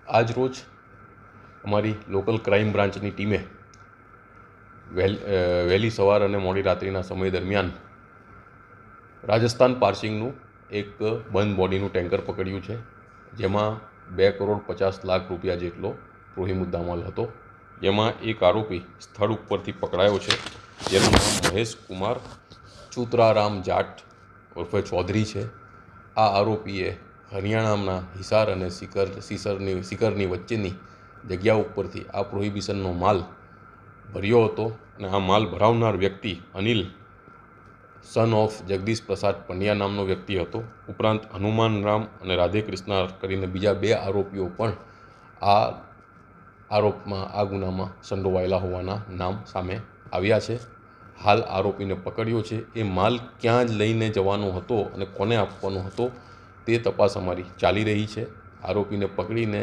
આજ રોજ અમારી લોકલ ક્રાઇમ બ્રાન્ચની ટીમે વહેલી સવાર અને મોડી રાત્રિના સમય દરમિયાન રાજસ્થાન પાર્સિંગનું એક બંધ બોડીનું ટેન્કર પકડ્યું છે, જેમાં 2,50,00,000 રૂપિયા જેટલો રોહી મુદ્દામાલ હતો. જેમાં એક આરોપી સ્થળ ઉપરથી પકડાયો છે, જેનું નામ મહેશ કુમાર ચુતરારામ જાટ ઉર્ફે ચૌધરી છે. આ આરોપીએ હરિયાણાના હિસાર અને સિકરની વચ્ચેની જગ્યા ઉપરથી આ પ્રોહિબિશનનો માલ ભર્યો હતો અને આ માલ ભરાવનાર વ્યક્તિ અનિલ સન ઓફ જગદીશ પ્રસાદ પંડ્યા નામનો વ્યક્તિ હતો. ઉપરાંત હનુમાન રામ અને રાધે કૃષ્ણ કરીને બીજા 2 આરોપીઓ પણ આ ગુનામાં સંડોવાયેલા હોવાના નામ સામે આવ્યા છે. હાલ આરોપીને પકડ્યો છે. એ માલ ક્યાં જ લઈને જવાનો હતો અને કોને આપવાનો હતો તે તપાસ અમારી ચાલી રહી છે. આરોપીને પકડીને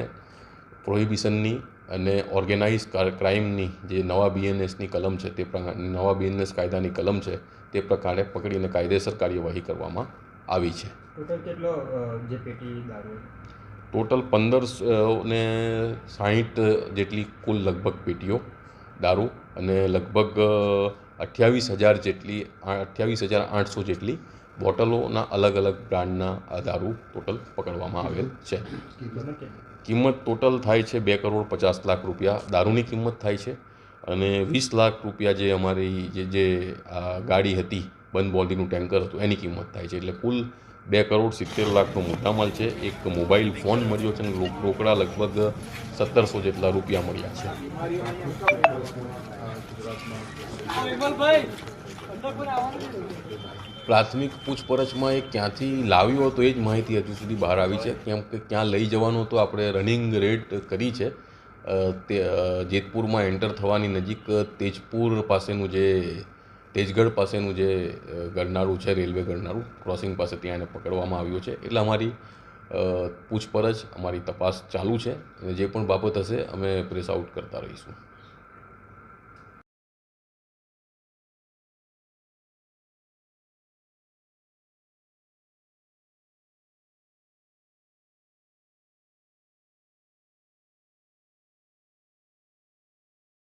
પ્રોહિબિશનની અને ઓર્ગેનાઇઝ ક્રાઇમની જે નવા BNSની કલમ છે, તે નવા BNS કાયદાની કલમ છે, તે પ્રકારે પકડીને કાયદેસર કાર્યવાહી કરવામાં આવી છે. ટોટલ કેટલો જે પેટી દારૂ? ટોટલ 1560 જેટલી કુલ લગભગ પેટીઓ દારૂ અને લગભગ 28,800 જેટલી બોટલોના અલગ અલગ બ્રાન્ડના આ દારૂ ટોટલ પકડવામાં આવેલ છે. કિંમત ટોટલ થાય છે 2,50,00,000 રૂપિયા દારૂની કિંમત થાય છે અને 20 લાખ રૂપિયા જે અમારી જે ગાડી હતી, બંધ બોડીનું ટેન્કર હતું, એની કિંમત થાય છે. એટલે કુલ 2,70,00,000નો મુદ્દામાલ છે. એક મોબાઈલ ફોન મળ્યો છે અને રોકડા લગભગ 1,700 જેટલા રૂપિયા મળ્યા છે. પ્રાથમિક પૂછપરછમાં એ ક્યાંથી લાવ્યો હતો એ જ માહિતી હજુ સુધી બહાર આવી છે. કેમ કે ક્યાં લઈ જવાનો તો આપણે રનિંગ રેડ કરી છે. તે જેતપુરમાં એન્ટર થવાની નજીક તેજગઢ પાસેનું જે ગરનાળું છે, રેલવે ગરનાળું ક્રોસિંગ પાસે, ત્યાં એને પકડવામાં આવ્યો છે. એટલે અમારી પૂછપરછ, અમારી તપાસ ચાલુ છે અને જે પણ બાબત હશે અમે પ્રેસ આઉટ કરતા રહીશું.